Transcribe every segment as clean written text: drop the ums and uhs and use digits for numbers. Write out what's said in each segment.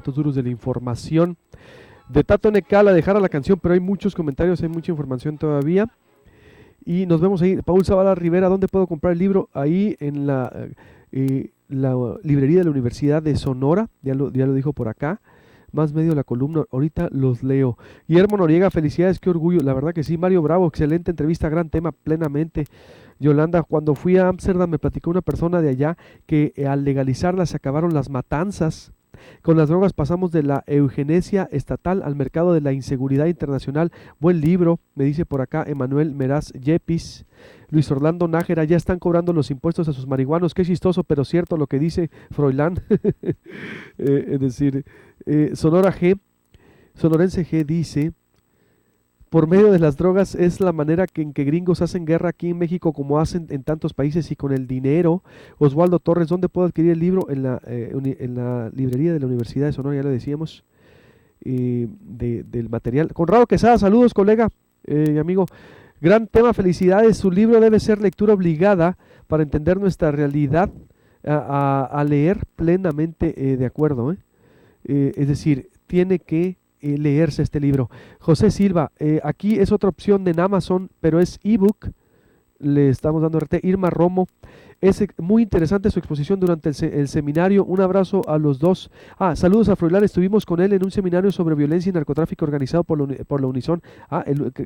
Duros de la información de Tato Necala, dejar a la canción, pero hay muchos comentarios, hay mucha información todavía. Y nos vemos ahí. Paul Zavala Rivera, ¿dónde puedo comprar el libro? Ahí en la librería de la Universidad de Sonora, ya lo dijo por acá. Más medio la columna, ahorita los leo. Guillermo Noriega, felicidades, qué orgullo. La verdad que sí. Mario Bravo, excelente entrevista, gran tema, plenamente. Yolanda, cuando fui a Ámsterdam me platicó una persona de allá que al legalizarlas se acabaron las matanzas. Con las drogas pasamos de la eugenesia estatal al mercado de la inseguridad internacional. Buen libro, me dice por acá Emanuel Meraz Yepis. Luis Orlando Nájera, ya están cobrando los impuestos a sus marihuanos. Qué chistoso, pero cierto lo que dice Froilán. Es decir, Sonorense G dice, por medio de las drogas es la manera en que gringos hacen guerra aquí en México como hacen en tantos países y con el dinero. Oswaldo Torres, ¿dónde puedo adquirir el libro? En la librería de la Universidad de Sonora, ya lo decíamos, del material. Conrado Quesada, saludos colega y amigo. Gran tema, felicidades. Su libro debe ser lectura obligada para entender nuestra realidad, a leer plenamente de acuerdo. Es decir, tiene que leerse este libro. José Silva, aquí es otra opción en Amazon, pero es ebook. Le estamos dando RT. Irma Romo, es muy interesante su exposición durante el seminario. Un abrazo a los dos. Saludos a Froilán. Estuvimos con él en un seminario sobre violencia y narcotráfico organizado por la Unison.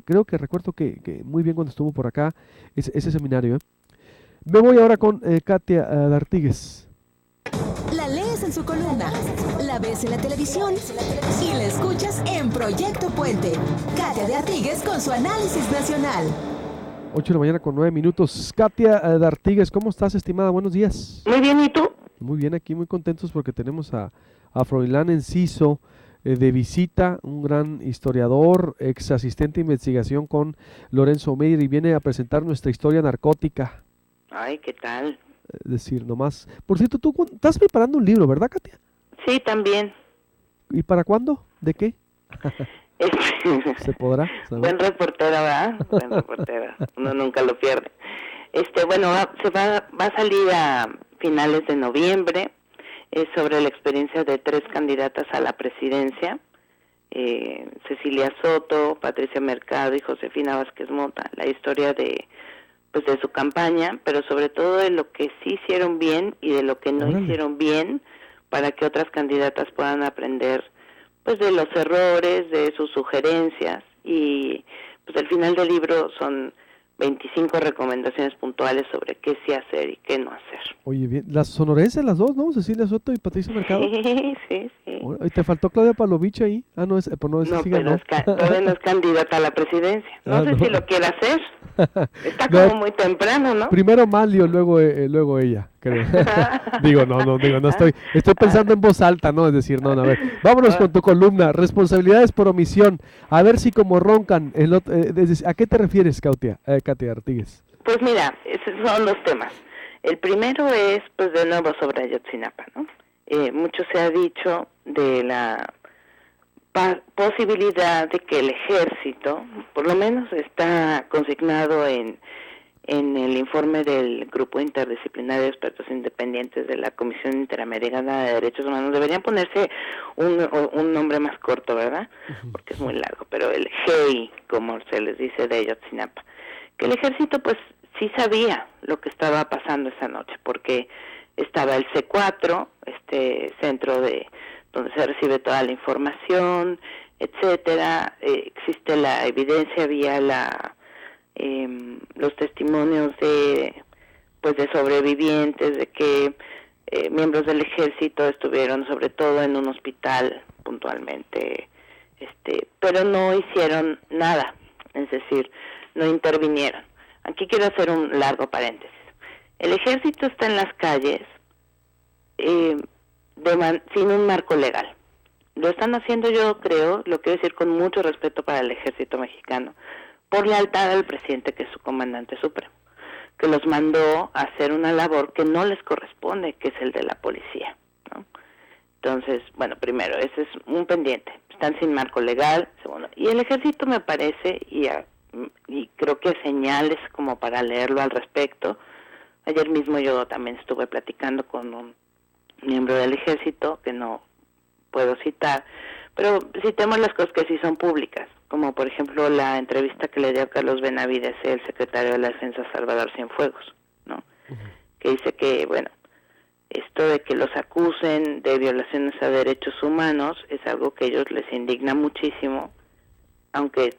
Creo que recuerdo que muy bien cuando estuvo por acá ese seminario. Me voy ahora con Katia D'Artigues. La lees en su columna, la ves en la televisión y la escuchas en Proyecto Puente. Katia D'Artigues con su análisis nacional. 8 de la mañana con 9 minutos. Katia D'Artigues, ¿cómo estás, estimada? Buenos días. Muy bien, ¿y tú? Muy bien, aquí muy contentos porque tenemos a Froilán Enciso de visita, un gran historiador, ex asistente de investigación con Lorenzo Meyer, y viene a presentar nuestra historia narcótica. Ay, ¿qué tal? Es decir, nomás. Por cierto, tú estás preparando un libro, ¿verdad, Katia? Sí, también. ¿Y para cuándo? ¿De qué? ¿Se podrá saber? Buen reportera, ¿verdad? Buen reportera. Uno nunca lo pierde. Bueno, va a salir a finales de noviembre. Es sobre la experiencia de 3 candidatas a la presidencia. Cecilia Soto, Patricia Mercado y Josefina Vázquez Mota. La historia de su campaña, pero sobre todo de lo que sí hicieron bien y de lo que no hicieron bien, para que otras candidatas puedan aprender pues de los errores, de sus sugerencias, y pues al final del libro son 25 recomendaciones puntuales sobre qué sí hacer y qué no hacer. Oye, bien, las sonorenses las dos, ¿no? Cecilia Soto y Patricia Mercado. Sí. ¿Y te faltó Claudia Palovich ahí? No, Todavía no es candidata a la presidencia. No sé si lo quiere hacer. Está como muy temprano, ¿no? Primero Manlio, luego ella, creo. no estoy pensando en voz alta, ¿no? Es decir, no, a ver, vámonos con tu columna, responsabilidades por omisión, a ver si como roncan, ¿a qué te refieres, Katia D'Artigues? Pues mira, esos son los temas. El primero es, pues de nuevo sobre Ayotzinapa, ¿no? Mucho se ha dicho de la posibilidad de que el ejército, por lo menos está consignado en el informe del Grupo Interdisciplinario de Expertos Independientes de la Comisión Interamericana de Derechos Humanos, deberían ponerse un nombre más corto, ¿verdad? Porque es muy largo, pero el GEI, como se les dice de Ayotzinapa, que el ejército pues sí sabía lo que estaba pasando esa noche, porque estaba el C4, este centro donde se recibe toda la información, etcétera. Existe la evidencia vía los testimonios de sobrevivientes, de que miembros del ejército estuvieron sobre todo en un hospital puntualmente, pero no hicieron nada, es decir, no intervinieron. Aquí quiero hacer un largo paréntesis. El ejército está en las calles sin un marco legal. Lo están haciendo, yo creo, lo quiero decir con mucho respeto para el ejército mexicano, por lealtad al presidente, que es su comandante supremo, que los mandó a hacer una labor que no les corresponde, que es el de la policía, ¿no? Entonces, bueno, primero, ese es un pendiente. Están sin marco legal, segundo. Y el ejército me parece, y creo que hay señales como para leerlo al respecto. Ayer mismo yo también estuve platicando con un miembro del ejército que no puedo citar, pero citemos las cosas que sí son públicas, como por ejemplo la entrevista que le dio a Carlos Benavides, el secretario de la Defensa Salvador Cienfuegos, ¿no? Uh-huh. Que dice que, bueno, esto de que los acusen de violaciones a derechos humanos es algo que a ellos les indigna muchísimo, aunque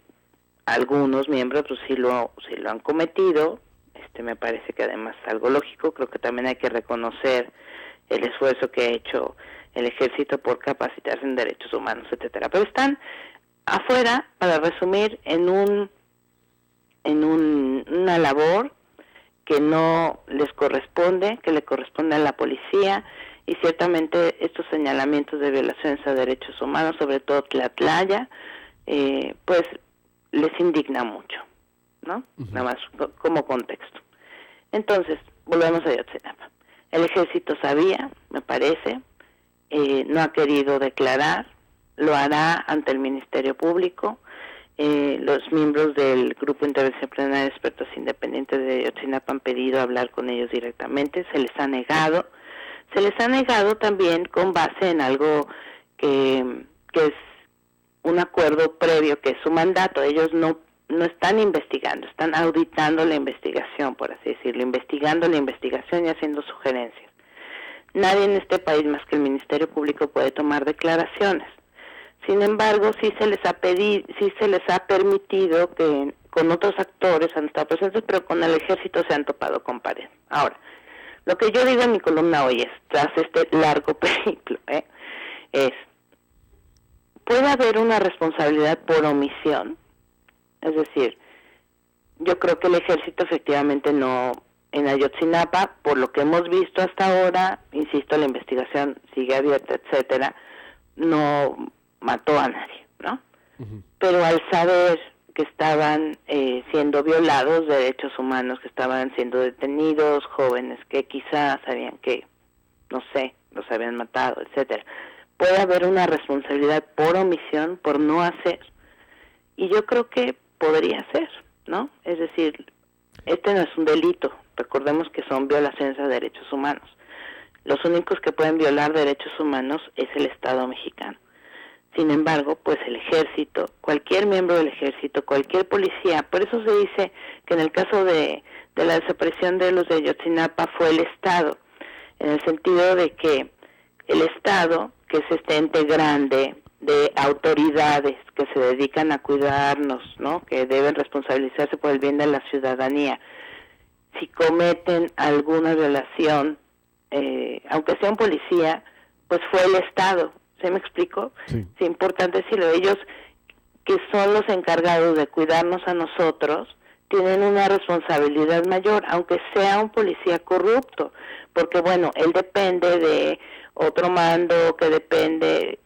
algunos miembros pues sí lo han cometido. Me parece que además es algo lógico. Creo que también hay que reconocer el esfuerzo que ha hecho el ejército por capacitarse en derechos humanos, etcétera. Pero están afuera, para resumir, en una labor que no les corresponde, que le corresponde a la policía, y ciertamente estos señalamientos de violaciones a derechos humanos, sobre todo Tlatlaya, pues les indigna mucho, ¿no? Uh-huh. Nada más como contexto. Entonces, volvemos a Ayotzinapa. El ejército sabía, me parece, no ha querido declarar, lo hará ante el Ministerio Público. Los miembros del Grupo Interdisciplinario de Expertos Independientes de Ayotzinapa han pedido hablar con ellos directamente, se les ha negado. Se les ha negado también con base en algo que es un acuerdo previo, que es su mandato. Ellos no están investigando, están auditando la investigación, por así decirlo, investigando la investigación y haciendo sugerencias. Nadie en este país más que el Ministerio Público puede tomar declaraciones. Sin embargo, sí se les ha permitido que con otros actores han estado presentes, pero con el ejército se han topado con pared. Ahora, lo que yo digo en mi columna hoy es, tras este largo periplo, es, ¿puede haber una responsabilidad por omisión? Es decir, yo creo que el ejército efectivamente no, en Ayotzinapa, por lo que hemos visto hasta ahora, insisto, la investigación sigue abierta, etcétera, no mató a nadie, ¿no? Uh-huh. Pero al saber que estaban siendo violados derechos humanos, que estaban siendo detenidos jóvenes que quizás sabían que, no sé, los habían matado, etcétera, puede haber una responsabilidad por omisión, por no hacer, y yo creo que podría ser, ¿no? Es decir, este no es un delito, recordemos que son violaciones a derechos humanos. Los únicos que pueden violar derechos humanos es el Estado mexicano. Sin embargo, pues el ejército, cualquier miembro del ejército, cualquier policía, por eso se dice que en el caso de la desaparición de los de Ayotzinapa fue el Estado, en el sentido de que el Estado, que es este ente grande de autoridades que se dedican a cuidarnos, ¿no? Que deben responsabilizarse por el bien de la ciudadanía, si cometen alguna violación, aunque sea un policía, pues fue el Estado. ¿Se me explico? Sí. Es importante decirlo. Ellos, que son los encargados de cuidarnos a nosotros, tienen una responsabilidad mayor, aunque sea un policía corrupto, porque bueno, él depende de otro mando, que depende,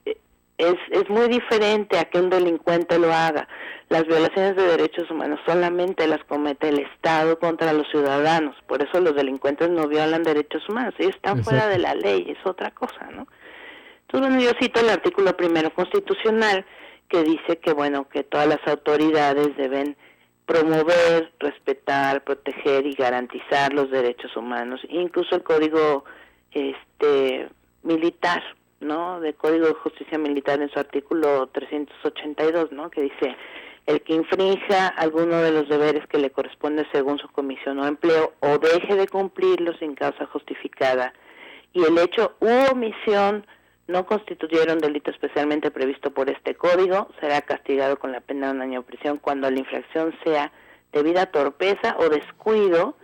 es muy diferente a que un delincuente lo haga. Las violaciones de derechos humanos solamente las comete el Estado contra los ciudadanos, por eso los delincuentes no violan derechos humanos, ellos están Exacto. Fuera de la ley, es otra cosa, ¿no? Entonces, bueno, yo cito el artículo 1 constitucional, que dice que, bueno, que todas las autoridades deben promover, respetar, proteger y garantizar los derechos humanos, incluso el Código militar, ¿no? Del Código de Justicia Militar en su artículo 382, ¿no? Que dice: el que infrinja alguno de los deberes que le corresponde según su comisión o empleo o deje de cumplirlos sin causa justificada y el hecho u omisión no constituyeron delito especialmente previsto por este código, será castigado con la pena de 1 año de prisión. Cuando la infracción sea debida a torpeza o descuido,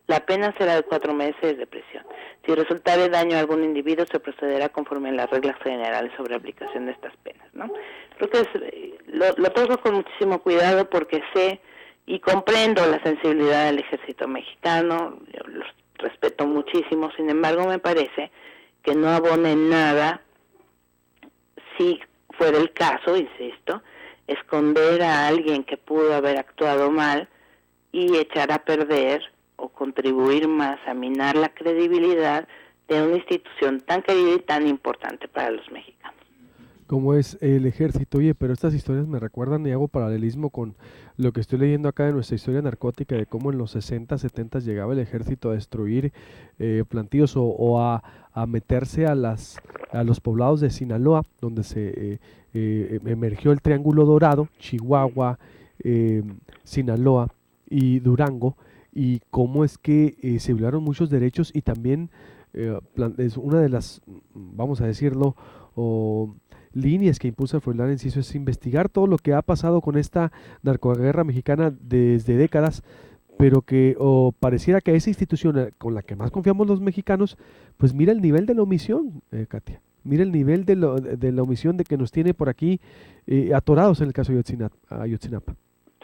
la pena será de 4 meses de prisión. Si resultare daño a algún individuo, se procederá conforme a las reglas generales sobre aplicación de estas penas, ¿no? Creo que lo toco con muchísimo cuidado porque sé y comprendo la sensibilidad del ejército mexicano, yo los respeto muchísimo, sin embargo me parece que no abone nada, si fuera el caso, insisto, esconder a alguien que pudo haber actuado mal y echar a perder o contribuir más a minar la credibilidad de una institución tan querida y tan importante para los mexicanos. como es el ejército. Oye, pero estas historias me recuerdan y hago paralelismo con lo que estoy leyendo acá de nuestra historia narcótica, de cómo en los 60, 70 llegaba el ejército a destruir plantíos a meterse a los poblados de Sinaloa, donde se emergió el Triángulo Dorado, Chihuahua, eh, Sinaloa y Durango, y cómo es que se violaron muchos derechos y también es una de las, vamos a decirlo, o líneas que impulsa Froilán Enciso es investigar todo lo que ha pasado con esta narcoguerra mexicana desde décadas, pero que pareciera que esa institución con la que más confiamos los mexicanos, pues mira el nivel de la omisión, Katia. Mira el nivel de la omisión de que nos tiene por aquí atorados en el caso de Ayotzinapa.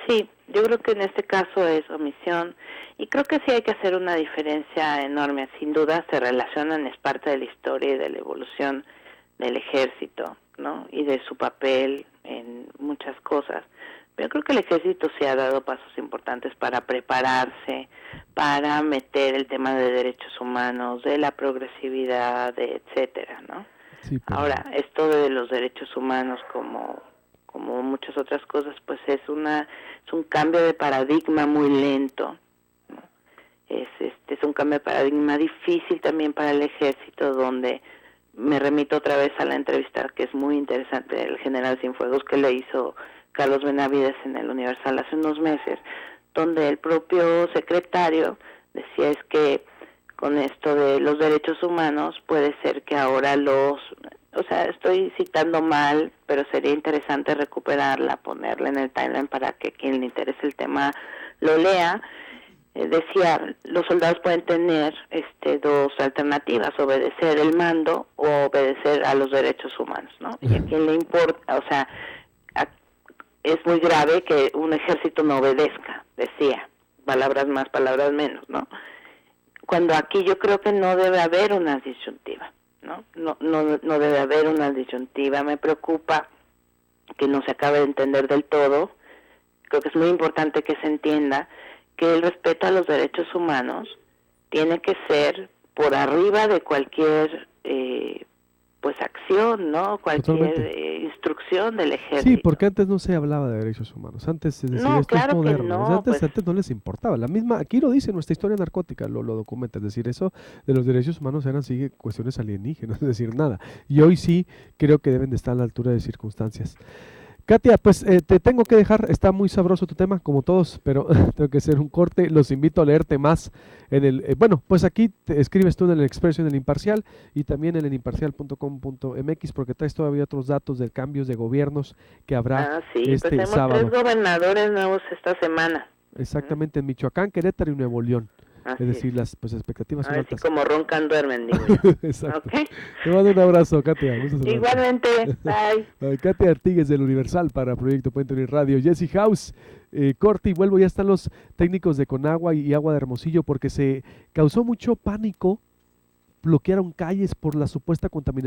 Sí, yo creo que en este caso es omisión y creo que sí hay que hacer una diferencia enorme. Sin duda se relacionan, es parte de la historia y de la evolución del ejército, ¿no? Y de su papel en muchas cosas. Pero creo que el ejército sí ha dado pasos importantes para prepararse, para meter el tema de derechos humanos, de la progresividad, etcétera, ¿no? Sí, pero... Ahora, esto de los derechos humanos como muchas otras cosas, pues es un cambio de paradigma muy lento, ¿no? Es un cambio de paradigma difícil también para el ejército, donde me remito otra vez a la entrevista que es muy interesante del general Cienfuegos que le hizo Carlos Benavides en el Universal hace unos meses, donde el propio secretario decía es que con esto de los derechos humanos puede ser que ahora o sea, estoy citando mal, pero sería interesante recuperarla, ponerla en el timeline para que quien le interese el tema lo lea. Decía, los soldados pueden tener dos alternativas, obedecer el mando o obedecer a los derechos humanos, ¿no? Y a quien le importa, o sea, es muy grave que un ejército no obedezca, decía, palabras más, palabras menos, ¿no? Cuando aquí yo creo que no debe haber una disyuntiva. No debe haber una disyuntiva. Me preocupa que no se acabe de entender del todo. Creo que es muy importante que se entienda que el respeto a los derechos humanos tiene que ser por arriba de cualquier pues acción, ¿no? Cualquier instrucción del ejército. Sí, porque antes no se hablaba de derechos humanos. Antes se decía esto claro es moderno. Que no, Antes no les importaba. La misma, aquí lo dice nuestra historia narcótica, lo documenta. Es decir, eso de los derechos humanos eran sí cuestiones alienígenas, es decir, nada. Y hoy sí creo que deben de estar a la altura de circunstancias. Katia, pues te tengo que dejar, está muy sabroso tu tema, como todos, pero tengo que hacer un corte, los invito a leerte más en el, bueno, pues aquí te escribes tú en el Expreso, en el Imparcial, y también en el imparcial.com.mx, porque traes todavía otros datos de cambios de gobiernos que habrá este pues sábado. 3 gobernadores nuevos esta semana. Exactamente, en Michoacán, Querétaro y Nuevo León. Es decir, las expectativas son altas. Así como roncan duermen, digo yo. Exacto. ¿Okay? Te mando un abrazo, Katia. Igualmente, bye. Katia Artigues del Universal para Proyecto Puente Unir Radio. Jesse House, corte y vuelvo, ya están los técnicos de Conagua y Agua de Hermosillo porque se causó mucho pánico, bloquearon calles por la supuesta contaminación.